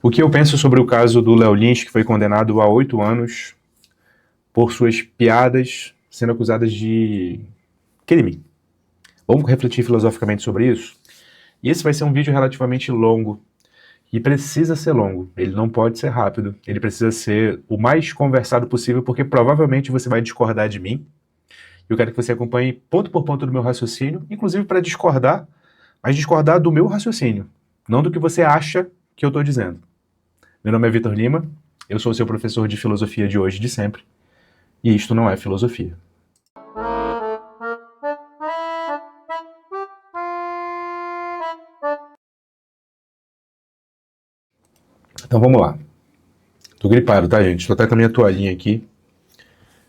O que eu penso sobre o caso do Léo Lins, que foi condenado a 8 anos por suas piadas sendo acusadas de crime? Vamos refletir filosoficamente sobre isso? E esse vai ser um vídeo relativamente longo, e precisa ser longo, ele não pode ser rápido, ele precisa ser o mais conversado possível, porque provavelmente você vai discordar de mim. Eu quero que você acompanhe ponto por ponto do meu raciocínio, inclusive para discordar, mas discordar do meu raciocínio, não do que você acha que eu estou dizendo. Meu nome é Vitor Lima, eu sou o seu professor de filosofia de hoje e de sempre, e isto não é filosofia. Então vamos lá. Tô gripado, tá, gente? Tô até com a minha toalhinha aqui,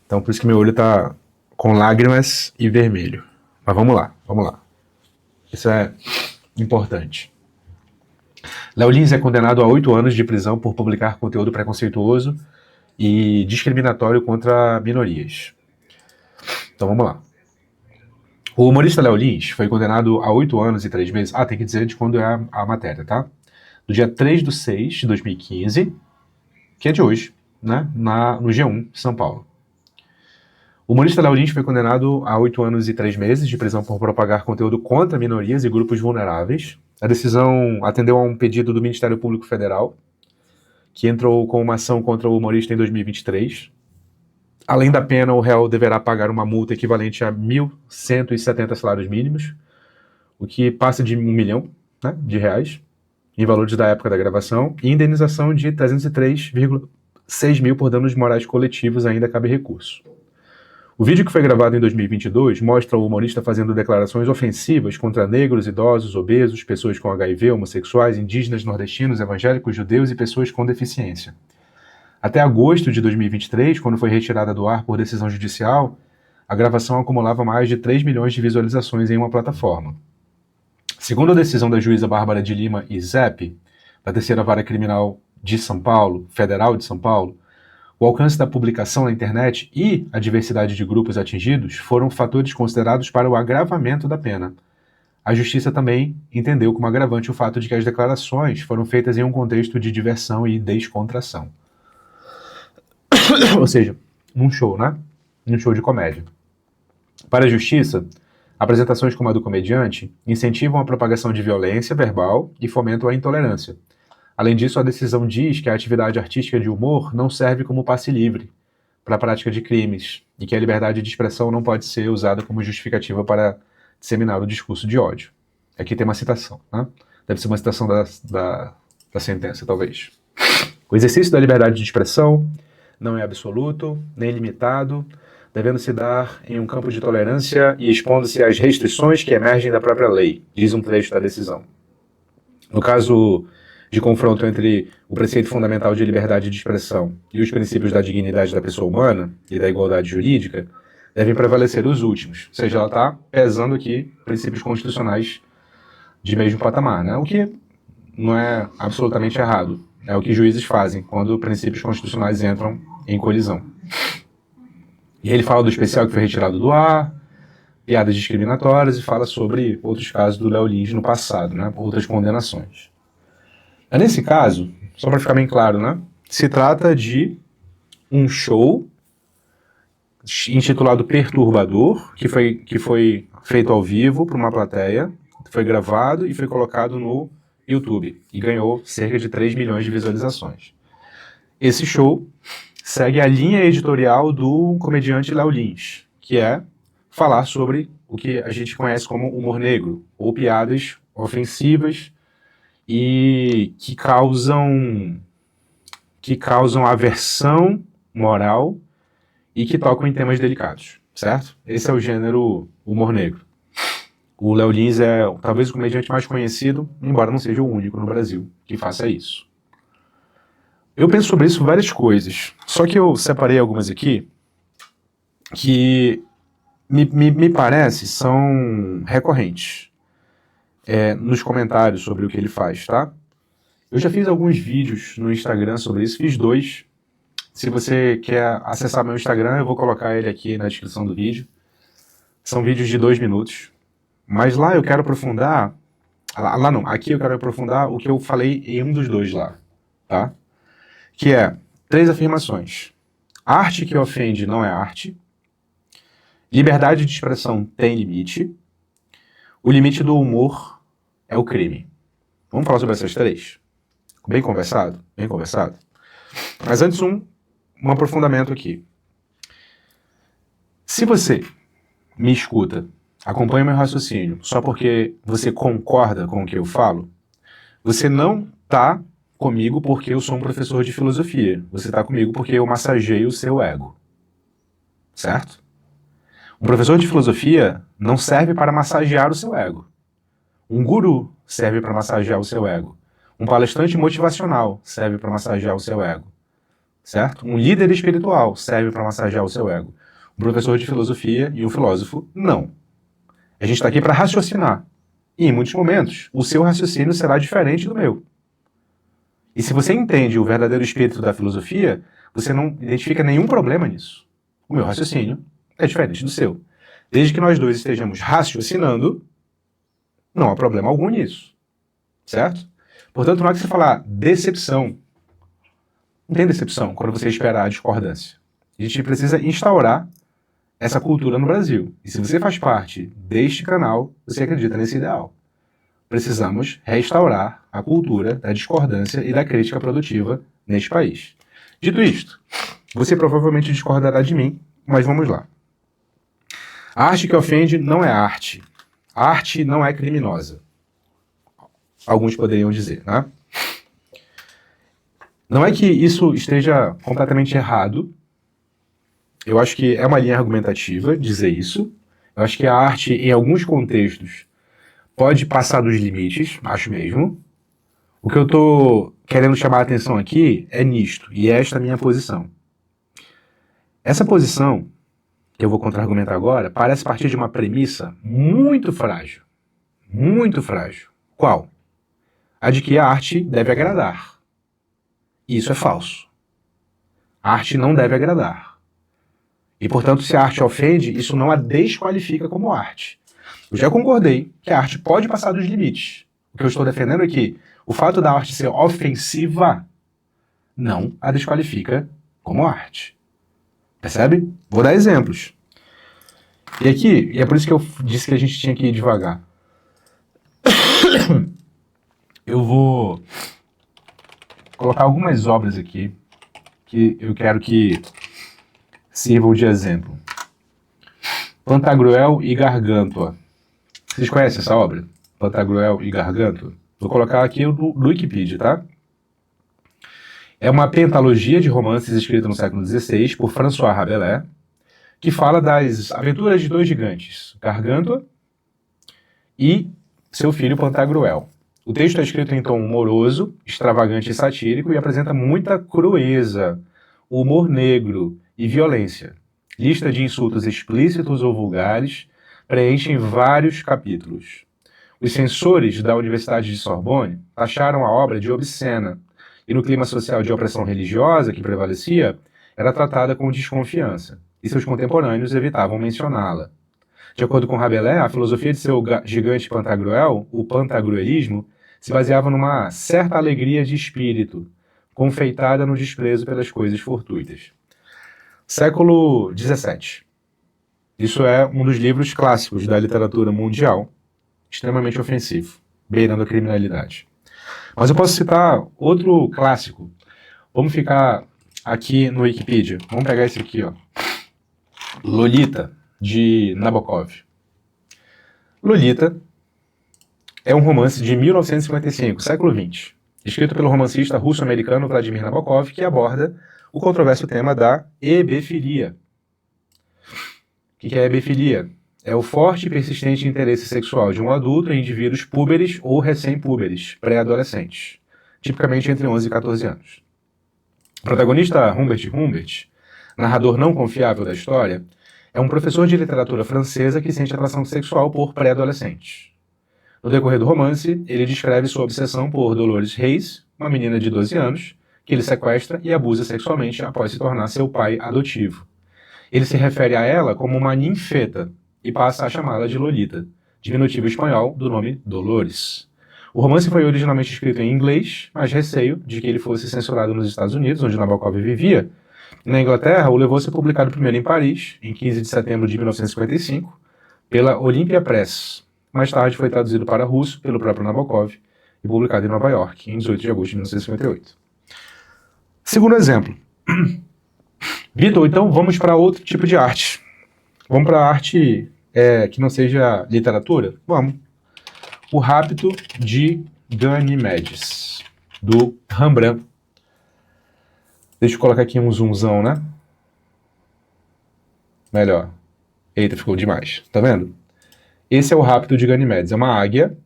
então por isso que meu olho tá com lágrimas e vermelho. Mas vamos lá, vamos lá. Isso é importante. Léo Lins é condenado a 8 anos de prisão por publicar conteúdo preconceituoso e discriminatório contra minorias. Então vamos lá. O humorista Léo Lins foi condenado a 8 anos e 3 meses. Tem que dizer de quando é a matéria, tá? Do dia 3/6 de 2015, que é de hoje, né? No G1, São Paulo. O humorista Léo Lins foi condenado a 8 anos e 3 meses de prisão por propagar conteúdo contra minorias e grupos vulneráveis. A decisão atendeu a um pedido do Ministério Público Federal, que entrou com uma ação contra o humorista em 2023. Além da pena, o réu deverá pagar uma multa equivalente a 1.170 salários mínimos, o que passa de 1 milhão, né, de reais, em valores da época da gravação, e indenização de 303,6 mil por danos morais coletivos ainda cabe recurso. O vídeo que foi gravado em 2022 mostra o humorista fazendo declarações ofensivas contra negros, idosos, obesos, pessoas com HIV, homossexuais, indígenas, nordestinos, evangélicos, judeus e pessoas com deficiência. Até agosto de 2023, quando foi retirada do ar por decisão judicial, a gravação acumulava mais de 3 milhões de visualizações em uma plataforma. Segundo a decisão da juíza Bárbara de Lima Izep, da terceira vara criminal de São Paulo, Federal de São Paulo, o alcance da publicação na internet e a diversidade de grupos atingidos foram fatores considerados para o agravamento da pena. A justiça também entendeu como agravante o fato de que as declarações foram feitas em um contexto de diversão e descontração. Ou seja, num show, né? Num show de comédia. Para a justiça, apresentações como a do comediante incentivam a propagação de violência verbal e fomentam a intolerância. Além disso, a decisão diz que a atividade artística de humor não serve como passe livre para a prática de crimes e que a liberdade de expressão não pode ser usada como justificativa para disseminar o discurso de ódio. Aqui tem uma citação, né? Deve ser uma citação da sentença, talvez. O exercício da liberdade de expressão não é absoluto, nem limitado, devendo se dar em um campo de tolerância e expondo-se às restrições que emergem da própria lei, diz um trecho da decisão. No caso de confronto entre o preceito fundamental de liberdade de expressão e os princípios da dignidade da pessoa humana e da igualdade jurídica, devem prevalecer os últimos, ou seja, ela está pesando aqui princípios constitucionais de mesmo patamar, né? O que não é absolutamente errado, é o que juízes fazem quando princípios constitucionais entram em colisão. E ele fala do especial que foi retirado do ar, piadas discriminatórias, e fala sobre outros casos do Léo Lins no passado, né? Outras condenações. Nesse caso, só para ficar bem claro, né? Se trata de um show intitulado Perturbador, que foi feito ao vivo para uma plateia, foi gravado e foi colocado no YouTube e ganhou cerca de 3 milhões de visualizações. Esse show segue a linha editorial do comediante Léo Lins, que é falar sobre o que a gente conhece como humor negro, ou piadas ofensivas e que causam aversão moral e que tocam em temas delicados, certo? Esse é o gênero humor negro. O Léo Lins é talvez o comediante mais conhecido, embora não seja o único no Brasil que faça isso. Eu penso sobre isso várias coisas, só que eu separei algumas aqui que me parece são recorrentes nos comentários sobre o que ele faz, tá? Eu já fiz alguns vídeos no Instagram sobre isso, fiz 2. Se você quer acessar meu Instagram, eu vou colocar ele aqui na descrição do vídeo. São vídeos de 2 minutos. Mas lá eu quero aprofundar... Lá não, aqui eu quero aprofundar o que eu falei em um dos 2 lá. tá? Que é 3 afirmações. Arte que ofende não é arte. Liberdade de expressão tem limite. O limite do humor é o crime. Vamos falar sobre essas 3? Bem conversado? Bem conversado. Mas antes um aprofundamento aqui. Se você me escuta, acompanha meu raciocínio, só porque você concorda com o que eu falo, você não está comigo porque eu sou um professor de filosofia. Você está comigo porque eu massageio o seu ego. Certo? Um professor de filosofia não serve para massagear o seu ego. Um guru serve para massagear o seu ego. Um palestrante motivacional serve para massagear o seu ego. Certo? Um líder espiritual serve para massagear o seu ego. Um professor de filosofia e um filósofo, não. A gente está aqui para raciocinar. E em muitos momentos, o seu raciocínio será diferente do meu. E se você entende o verdadeiro espírito da filosofia, você não identifica nenhum problema nisso. O meu raciocínio é diferente do seu. Desde que nós dois estejamos raciocinando, não há problema algum nisso. Certo? Portanto, na hora que você falar decepção, não tem decepção quando você espera a discordância. A gente precisa instaurar essa cultura no Brasil. E se você faz parte deste canal, você acredita nesse ideal. Precisamos restaurar a cultura da discordância e da crítica produtiva neste país. Dito isto, você provavelmente discordará de mim, mas vamos lá. A arte que ofende não é arte. A arte não é criminosa. Alguns poderiam dizer, né? Não é que isso esteja completamente errado. Eu acho que é uma linha argumentativa dizer isso. Eu acho que a arte, em alguns contextos, pode passar dos limites, acho mesmo. O que eu estou querendo chamar a atenção aqui é nisto, e esta é a minha posição. Essa posição, que eu vou contra-argumentar agora, parece partir de uma premissa muito frágil. Muito frágil. Qual? A de que a arte deve agradar. Isso é falso. A arte não deve agradar. E, portanto, se a arte ofende, isso não a desqualifica como arte. Eu já concordei que a arte pode passar dos limites. O que eu estou defendendo é que o fato da arte ser ofensiva não a desqualifica como arte. Percebe? Vou dar exemplos. E é por isso que eu disse que a gente tinha que ir devagar. Eu vou colocar algumas obras aqui que eu quero que sirvam de exemplo. Pantagruel e Gargantua. Vocês conhecem essa obra? Pantagruel e Gargantua? Vou colocar aqui no Wikipedia, tá? É uma pentalogia de romances escrita no século XVI por François Rabelais, que fala das aventuras de 2 gigantes, Gargantua e seu filho Pantagruel. O texto é escrito em tom humoroso, extravagante e satírico e apresenta muita crueza, humor negro e violência. Lista de insultos explícitos ou vulgares preenchem vários capítulos. Os censores da Universidade de Sorbonne taxaram a obra de obscena, e no clima social de opressão religiosa que prevalecia, era tratada com desconfiança, e seus contemporâneos evitavam mencioná-la. De acordo com Rabelais, a filosofia de seu gigante Pantagruel, o pantagruelismo, se baseava numa certa alegria de espírito, confeitada no desprezo pelas coisas fortuitas. Século XVII. Isso é um dos livros clássicos da literatura mundial, extremamente ofensivo, beirando a criminalidade. Mas eu posso citar outro clássico. Vamos ficar aqui no Wikipedia. Vamos pegar esse aqui, ó. Lolita, de Nabokov. Lolita é um romance de 1955, século XX, escrito pelo romancista russo-americano Vladimir Nabokov, que aborda o controverso tema da hebefilia. O que é hebefilia? É o forte e persistente interesse sexual de um adulto em indivíduos púberes ou recém-púberes, pré-adolescentes, tipicamente entre 11 e 14 anos. O protagonista Humbert Humbert, narrador não confiável da história, é um professor de literatura francesa que sente atração sexual por pré-adolescentes. No decorrer do romance, ele descreve sua obsessão por Dolores Reis, uma menina de 12 anos, que ele sequestra e abusa sexualmente após se tornar seu pai adotivo. Ele se refere a ela como uma ninfeta e passa a chamá-la de Lolita, diminutivo espanhol do nome Dolores. O romance foi originalmente escrito em inglês, mas receio de que ele fosse censurado nos Estados Unidos, onde Nabokov vivia, e na Inglaterra o levou a ser publicado primeiro em Paris, em 15 de setembro de 1955, pela Olympia Press. Mais tarde foi traduzido para russo pelo próprio Nabokov e publicado em Nova York, em 18 de agosto de 1958. Segundo exemplo. Vitor, então vamos para outro tipo de arte. Vamos para arte que não seja literatura? Vamos. O Rapto de Ganimedes, do Rembrandt. Deixa eu colocar aqui um zoomzão, né? Melhor. Eita, ficou demais. Tá vendo? Esse é o Rapto de Ganimedes. É uma águia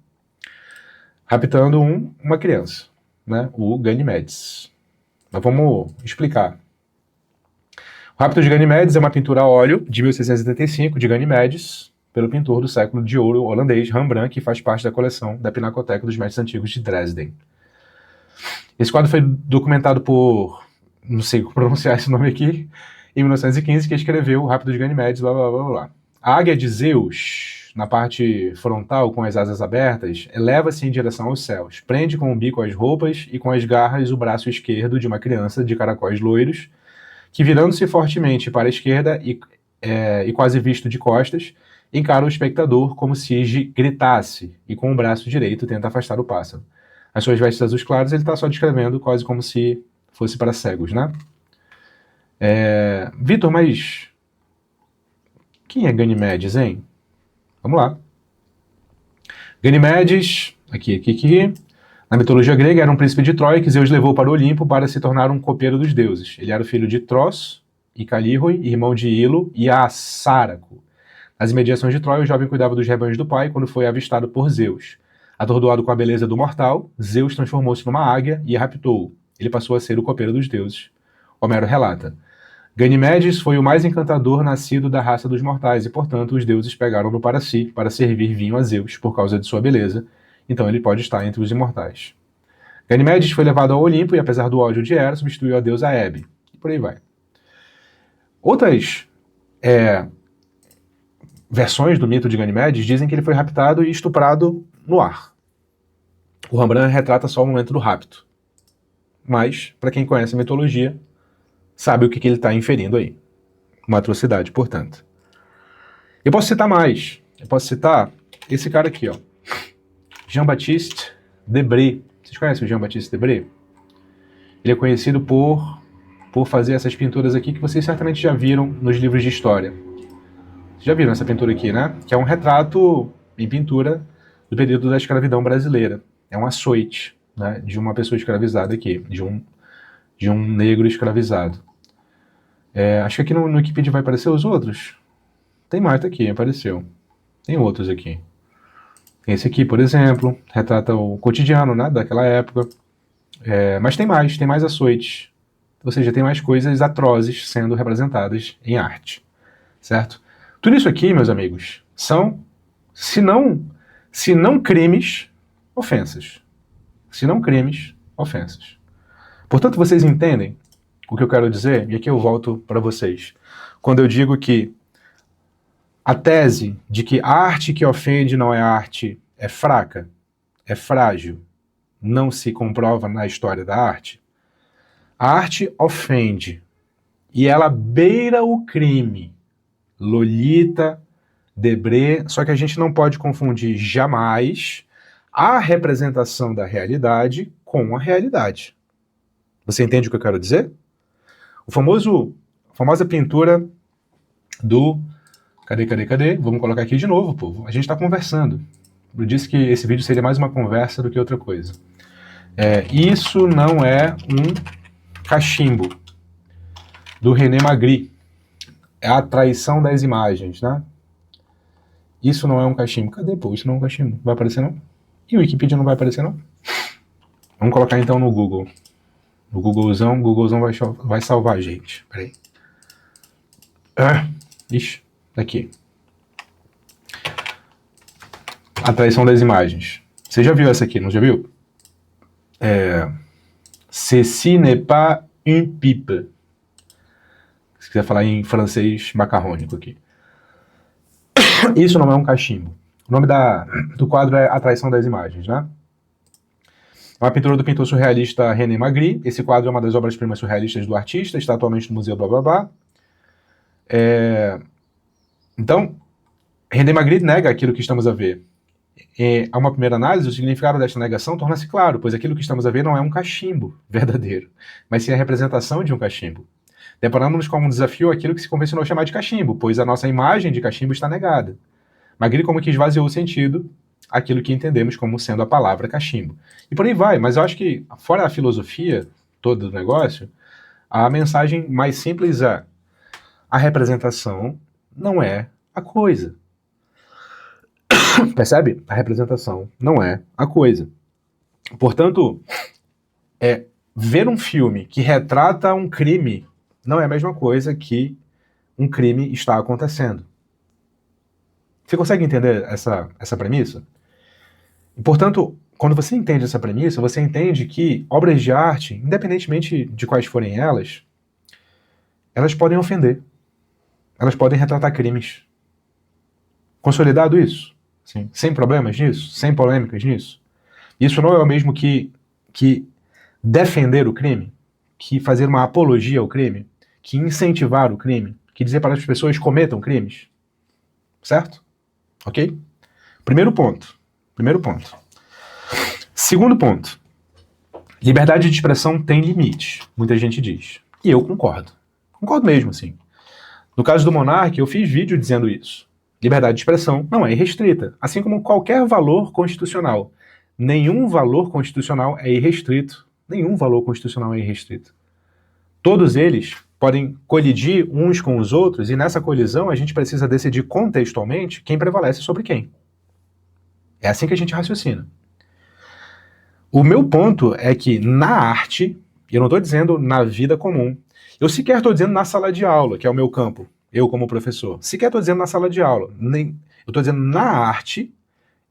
raptando uma criança, né? O Ganimedes. Mas vamos explicar. O Rapto de Ganimedes é uma pintura a óleo de 1675 de Ganimedes, pelo pintor do século de ouro holandês Rembrandt, que faz parte da coleção da Pinacoteca dos Mestres Antigos de Dresden. Esse quadro foi documentado por, não sei pronunciar esse nome aqui, em 1915, que escreveu o Rapto de Ganimedes, blá blá blá blá. A águia de Zeus, na parte frontal, com as asas abertas, eleva-se em direção aos céus, prende com o bico as roupas e com as garras o braço esquerdo de uma criança de caracóis loiros, que virando-se fortemente para a esquerda e quase visto de costas, encara o espectador como se gritasse e com o braço direito tenta afastar o pássaro. As suas vestes azuis claras ele está só descrevendo quase como se fosse para cegos, né? Vitor, mas quem é Ganimedes, hein? Vamos lá. Ganimedes, aqui. Na mitologia grega, era um príncipe de Troia que Zeus levou para o Olimpo para se tornar um copeiro dos deuses. Ele era o filho de Tros e Calíroe, irmão de Ilo e Assáraco. Nas imediações de Troia, o jovem cuidava dos rebanhos do pai quando foi avistado por Zeus. Atordoado com a beleza do mortal, Zeus transformou-se numa águia e raptou-o. Ele passou a ser o copeiro dos deuses. Homero relata: Ganimedes foi o mais encantador nascido da raça dos mortais e, portanto, os deuses pegaram-no para si, para servir vinho a Zeus por causa de sua beleza. Então ele pode estar entre os imortais. Ganimedes foi levado ao Olimpo e, apesar do ódio de Hera, substituiu a deusa Hebe. E por aí vai. Outras versões do mito de Ganimedes dizem que ele foi raptado e estuprado no ar. O Rembrandt retrata só o momento do rapto. Mas, para quem conhece a mitologia, sabe o que ele está inferindo aí. Uma atrocidade, portanto. Eu posso citar mais. Eu posso citar esse cara aqui, ó. Jean-Baptiste Debré. Vocês conhecem o Jean-Baptiste Debré? Ele é conhecido por fazer essas pinturas aqui que vocês certamente já viram nos livros de história. Vocês já viram essa pintura aqui, né? Que é um retrato em pintura do período da escravidão brasileira. É um açoite, né, de uma pessoa escravizada aqui, de um negro escravizado. Acho que aqui no Wikipedia vai aparecer os outros. Tem mais aqui, apareceu. Tem outros aqui. Esse aqui, por exemplo, retrata o cotidiano, né, daquela época. Mas tem mais açoites. Ou seja, tem mais coisas atrozes sendo representadas em arte. Certo? Tudo isso aqui, meus amigos, são, se não crimes, ofensas. Se não crimes, ofensas. Portanto, vocês entendem o que eu quero dizer? E aqui eu volto para vocês. Quando eu digo que a tese de que a arte que ofende não é arte é fraca, é frágil, não se comprova na história da arte. A arte ofende e ela beira o crime. Lolita, Debré, só que a gente não pode confundir jamais a representação da realidade com a realidade. Você entende o que eu quero dizer? A famosa pintura do... Cadê? Vamos colocar aqui de novo, povo. A gente está conversando. Eu disse que esse vídeo seria mais uma conversa do que outra coisa. Isso não é um cachimbo, do René Magritte. É a traição das imagens, né? Isso não é um cachimbo. Cadê, pô? Isso não é um cachimbo. Vai aparecer, não? E o Wikipedia não vai aparecer, não? Vamos colocar, então, no Google. No Googlezão. O Googlezão vai salvar a gente. Peraí. Ixi, aqui. A traição das imagens. Você já viu essa aqui, não já viu? Ceci n'est pas une pipe. Se quiser falar em francês macarrônico aqui. Isso não é um cachimbo. O nome do quadro é A Traição das Imagens, né? É uma pintura do pintor surrealista René Magritte. Esse quadro é uma das obras-primas surrealistas do artista, está atualmente no Museu blá blá blá. Então, René Magritte nega aquilo que estamos a ver. A uma primeira análise, o significado desta negação torna-se claro, pois aquilo que estamos a ver não é um cachimbo verdadeiro, mas sim a representação de um cachimbo. Deparamos-nos com um desafio aquilo que se convencionou chamar de cachimbo, pois a nossa imagem de cachimbo está negada. Magritte como que esvaziou o sentido aquilo que entendemos como sendo a palavra cachimbo. E por aí vai, mas eu acho que, fora a filosofia toda do negócio, a mensagem mais simples é: a representação não é a coisa. Percebe? A representação não é a coisa. Portanto, ver um filme que retrata um crime não é a mesma coisa que um crime está acontecendo. Você consegue entender essa premissa? E, portanto, quando você entende essa premissa, você entende que obras de arte, independentemente de quais forem elas podem ofender. Elas podem retratar crimes. Consolidado isso? Sim. Sem problemas nisso? Sem polêmicas nisso? Isso não é o mesmo que defender o crime? Que fazer uma apologia ao crime? Que incentivar o crime? Que dizer para as pessoas cometam crimes? Certo? Ok? Primeiro ponto. Segundo ponto. Liberdade de expressão tem limite, muita gente diz. E eu concordo. Concordo mesmo, sim. No caso do Monark, eu fiz vídeo dizendo isso. Liberdade de expressão não é irrestrita, assim como qualquer valor constitucional. Nenhum valor constitucional é irrestrito. Nenhum valor constitucional é irrestrito. Todos eles podem colidir uns com os outros, e nessa colisão a gente precisa decidir contextualmente quem prevalece sobre quem. É assim que a gente raciocina. O meu ponto é que na arte, eu não estou dizendo na vida comum, eu sequer estou dizendo na sala de aula, que é o meu campo, eu como professor, sequer estou dizendo na sala de aula, eu estou dizendo na arte,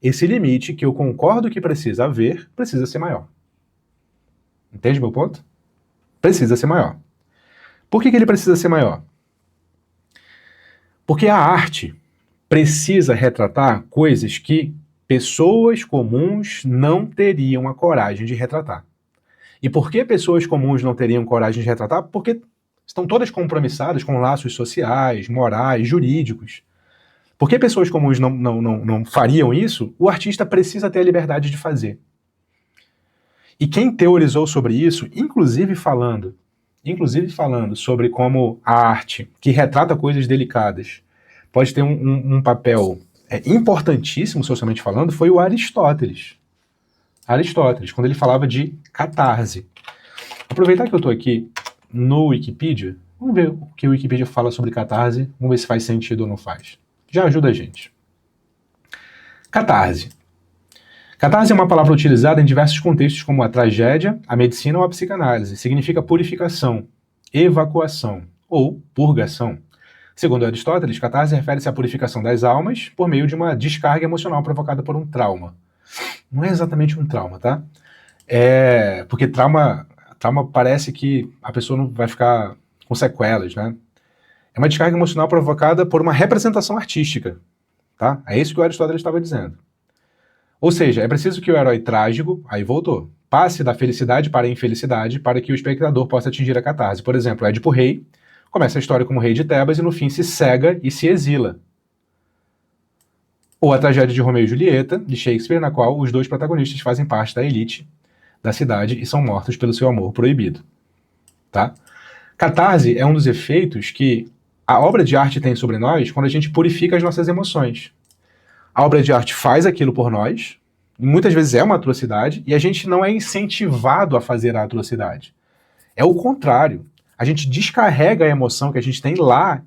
esse limite que eu concordo que precisa haver, precisa ser maior. Entende meu ponto? Precisa ser maior. Por que ele precisa ser maior? Porque a arte precisa retratar coisas que pessoas comuns não teriam a coragem de retratar. E por que pessoas comuns não teriam coragem de retratar? Porque estão todas compromissadas com laços sociais, morais, jurídicos. Por que pessoas comuns não fariam isso? O artista precisa ter a liberdade de fazer. E quem teorizou sobre isso, inclusive falando sobre como a arte, que retrata coisas delicadas, pode ter um papel importantíssimo, socialmente falando, foi o Aristóteles. Quando ele falava de catarse. Aproveitar que eu estou aqui no Wikipedia, vamos ver o que o Wikipedia fala sobre catarse, vamos ver se faz sentido ou não faz. Já ajuda a gente. Catarse. Catarse é uma palavra utilizada em diversos contextos, como a tragédia, a medicina ou a psicanálise. Significa purificação, evacuação ou purgação. Segundo Aristóteles, catarse refere-se à purificação das almas por meio de uma descarga emocional provocada por um trauma. Não é exatamente um trauma, tá? Porque trauma parece que a pessoa não vai ficar com sequelas, né? É uma descarga emocional provocada por uma representação artística, tá? É isso que o Aristóteles estava dizendo. Ou seja, é preciso que o herói trágico, aí voltou, passe da felicidade para a infelicidade para que o espectador possa atingir a catarse. Por exemplo, Édipo Rei começa a história como rei de Tebas e no fim se cega e se exila. Ou a tragédia de Romeu e Julieta, de Shakespeare, na qual os dois protagonistas fazem parte da elite da cidade e são mortos pelo seu amor proibido. Tá? Catarse é um dos efeitos que a obra de arte tem sobre nós quando a gente purifica as nossas emoções. A obra de arte faz aquilo por nós, muitas vezes é uma atrocidade, e a gente não é incentivado a fazer a atrocidade. É o contrário. A gente descarrega a emoção que a gente tem lá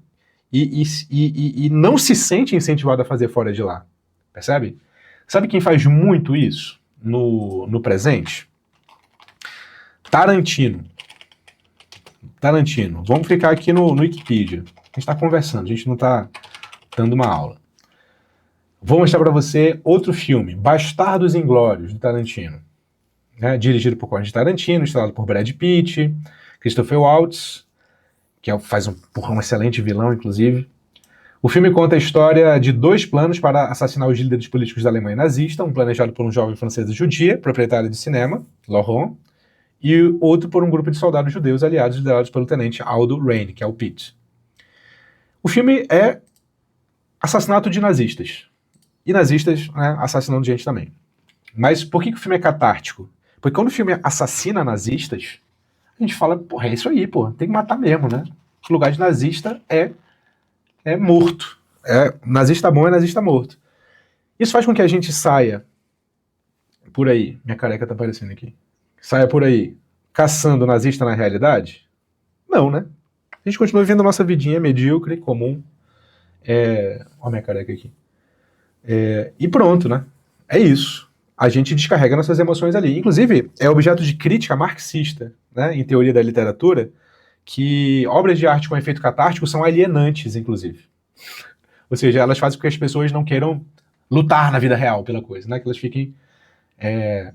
e não se sente incentivado a fazer fora de lá. Percebe? Sabe quem faz muito isso no presente? Tarantino. Vamos ficar aqui no Wikipedia. A gente está conversando, a gente não está dando uma aula. Vou mostrar para você outro filme, Bastardos Inglórios, do Tarantino. Dirigido por Quentin Tarantino, estrelado por Brad Pitt, Christopher Waltz, que faz um excelente vilão, inclusive. O filme conta a história de dois planos para assassinar os líderes políticos da Alemanha nazista, um planejado por um jovem francesa judia, proprietário de cinema, Laurent, e outro por um grupo de soldados judeus aliados liderados pelo tenente Aldo Raine, que é o Pete. O filme é assassinato de nazistas. E nazistas, né, assassinando gente também. Mas por que o filme é catártico? Porque quando o filme assassina nazistas, a gente fala, porra, é isso aí, porra, tem que matar mesmo, né? O lugar de nazista é morto. Nazista bom é nazista morto. Isso faz com que a gente saia por aí, minha careca tá aparecendo aqui, saia por aí caçando nazista na realidade? Não, né? A gente continua vivendo a nossa vidinha medíocre, comum. Olha minha careca aqui. E pronto, né? É isso. A gente descarrega nossas emoções ali. Inclusive, é objeto de crítica marxista, né, em teoria da literatura, que obras de arte com efeito catártico são alienantes, inclusive. Ou seja, elas fazem com que as pessoas não queiram lutar na vida real pela coisa, né? Que elas fiquem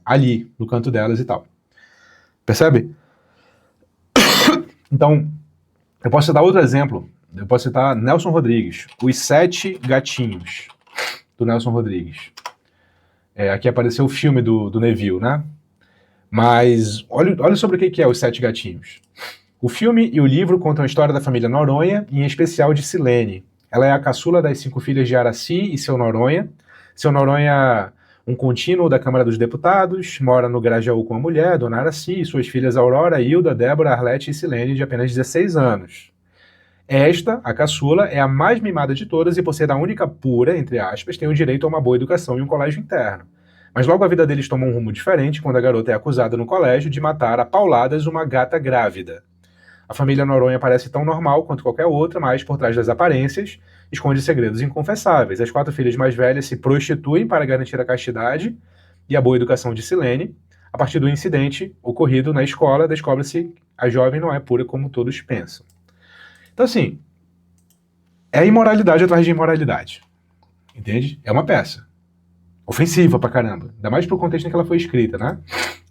ali, no canto delas e tal. Percebe? Então, eu posso citar outro exemplo. Eu posso citar Nelson Rodrigues, Os Sete Gatinhos, do Nelson Rodrigues. Aqui apareceu o filme do Neville, né? Mas olha sobre o que é Os Sete Gatinhos. O filme e o livro contam a história da família Noronha, e em especial de Silene. Ela é a caçula das 5 filhas de Araci e seu Noronha. Seu Noronha, um contínuo da Câmara dos Deputados, mora no Grajaú com a mulher, Dona Araci, e suas filhas Aurora, Hilda, Débora, Arlete e Silene, de apenas 16 anos. Esta, a caçula, é a mais mimada de todas e, por ser a única pura, entre aspas, tem o direito a uma boa educação e um colégio interno. Mas logo a vida deles toma um rumo diferente quando a garota é acusada no colégio de matar a pauladas uma gata grávida. A família Noronha parece tão normal quanto qualquer outra, mas por trás das aparências esconde segredos inconfessáveis. As 4 filhas mais velhas se prostituem para garantir a castidade e a boa educação de Silene. A partir do incidente ocorrido na escola, descobre-se que a jovem não é pura como todos pensam. Então, assim, é imoralidade atrás de imoralidade. Entende? É uma peça ofensiva pra caramba. Ainda mais pro contexto em que ela foi escrita, né?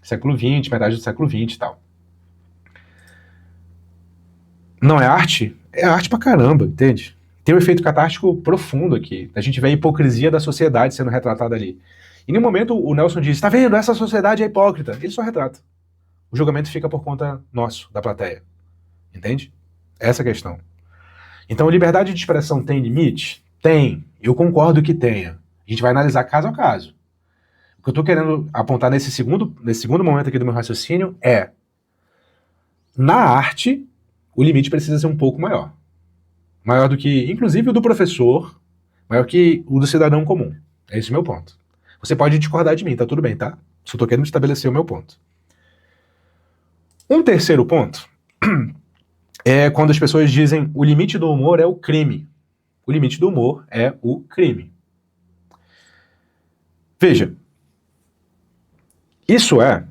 Século XX, metade do século XX e tal. Não é arte? É arte pra caramba, entende? Tem um efeito catártico profundo aqui. A gente vê a hipocrisia da sociedade sendo retratada ali. E no momento o Nelson diz, tá vendo? Essa sociedade é hipócrita. Ele só retrata. O julgamento fica por conta nosso, da plateia. Entende? Essa é a questão. Então, liberdade de expressão tem limite? Tem. Eu concordo que tenha. A gente vai analisar caso a caso. O que eu estou querendo apontar nesse segundo momento aqui do meu raciocínio é: na arte, o limite precisa ser um pouco maior. Maior do que, inclusive, o do professor, maior que o do cidadão comum. É esse o meu ponto. Você pode discordar de mim, tá tudo bem, tá? Só estou querendo estabelecer o meu ponto. Um terceiro ponto é quando as pessoas dizem o limite do humor é o crime. O limite do humor é o crime. Veja, isso é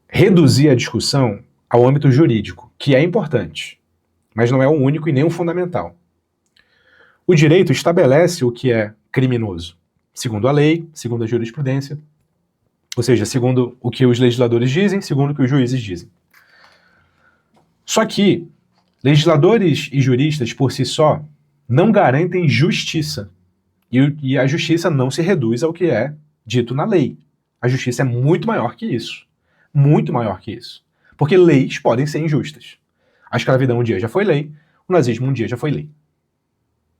reduzir a discussão ao âmbito jurídico, que é importante, mas não é o único e nem o fundamental. O direito estabelece o que é criminoso, segundo a lei, segundo a jurisprudência, ou seja, segundo o que os legisladores dizem, segundo o que os juízes dizem. Só que legisladores e juristas, por si só, não garantem justiça. E a justiça não se reduz ao que é dito na lei. A justiça é muito maior que isso. Muito maior que isso. Porque leis podem ser injustas. A escravidão um dia já foi lei, o nazismo um dia já foi lei.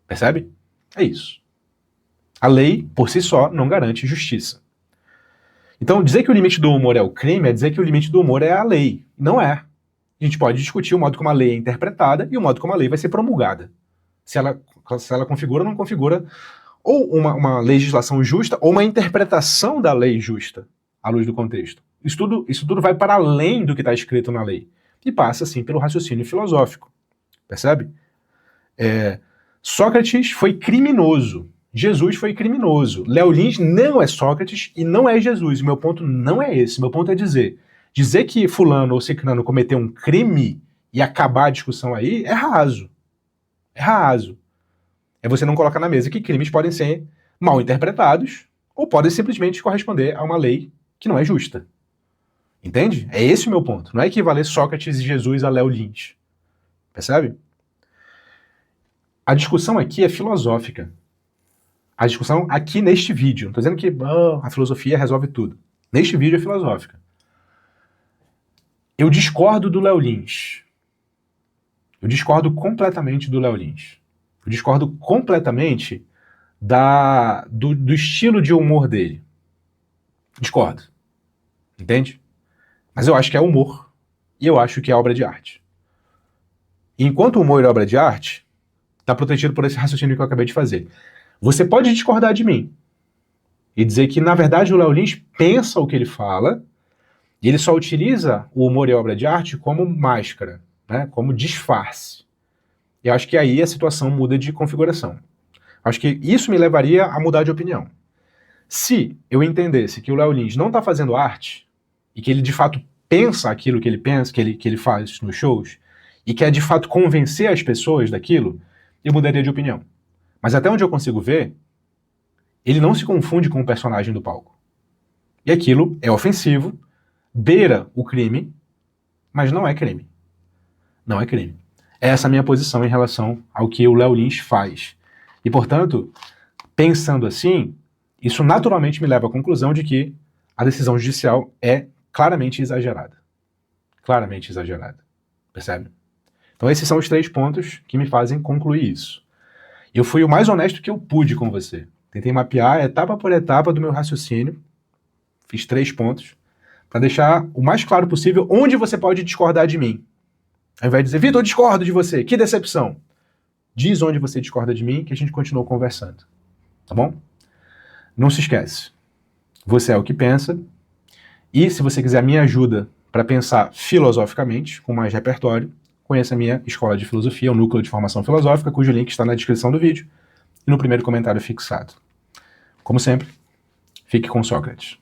Percebe? É isso. A lei, por si só, não garante justiça. Então, dizer que o limite do humor é o crime é dizer que o limite do humor é a lei. Não é. A gente pode discutir o modo como a lei é interpretada e o modo como a lei vai ser promulgada. Se ela configura ou não configura ou uma legislação justa ou uma interpretação da lei justa, à luz do contexto. Isso tudo vai para além do que está escrito na lei e passa, assim, pelo raciocínio filosófico. Percebe? Sócrates foi criminoso. Jesus foi criminoso. Léo Lins não é Sócrates e não é Jesus. O meu ponto não é esse. O meu ponto é dizer que fulano ou ciclano cometeu um crime e acabar a discussão aí é raso. É raso. É você não colocar na mesa que crimes podem ser mal interpretados ou podem simplesmente corresponder a uma lei que não é justa. Entende? É esse o meu ponto. Não é equivaler Sócrates e Jesus a Léo Lins. Percebe? A discussão aqui é filosófica. A discussão aqui neste vídeo. Não estou dizendo que a filosofia resolve tudo. Neste vídeo é filosófica. Eu discordo do Léo Lins. Eu discordo completamente do Léo Lins. Eu discordo completamente do estilo de humor dele. Discordo. Entende? Mas eu acho que é humor. E eu acho que é obra de arte. E enquanto humor é obra de arte, está protegido por esse raciocínio que eu acabei de fazer. Você pode discordar de mim e dizer que, na verdade, o Léo Lins pensa o que ele fala e ele só utiliza o humor e a obra de arte como máscara, né, como disfarce. Eu acho que aí a situação muda de configuração. Acho que isso me levaria a mudar de opinião. Se eu entendesse que o Léo Lins não está fazendo arte e que ele, de fato, pensa aquilo que ele pensa, que ele faz nos shows, e quer, de fato, convencer as pessoas daquilo, eu mudaria de opinião. Mas até onde eu consigo ver, ele não se confunde com o personagem do palco. E aquilo é ofensivo, beira o crime, mas não é crime. Não é crime. Essa é a minha posição em relação ao que o Léo Lins faz. E, portanto, pensando assim, isso naturalmente me leva à conclusão de que a decisão judicial é claramente exagerada. Claramente exagerada. Percebe? Então esses são os 3 pontos que me fazem concluir isso. Eu fui o mais honesto que eu pude com você. Tentei mapear etapa por etapa do meu raciocínio. Fiz 3 pontos para deixar o mais claro possível onde você pode discordar de mim. Ao invés de dizer, Vitor, eu discordo de você, que decepção. Diz onde você discorda de mim que a gente continua conversando. Tá bom? Não se esquece. Você é o que pensa. E se você quiser a minha ajuda para pensar filosoficamente, com mais repertório, conheça a minha escola de filosofia, o Núcleo de Formação Filosófica, cujo link está na descrição do vídeo e no primeiro comentário fixado. Como sempre, fique com Sócrates.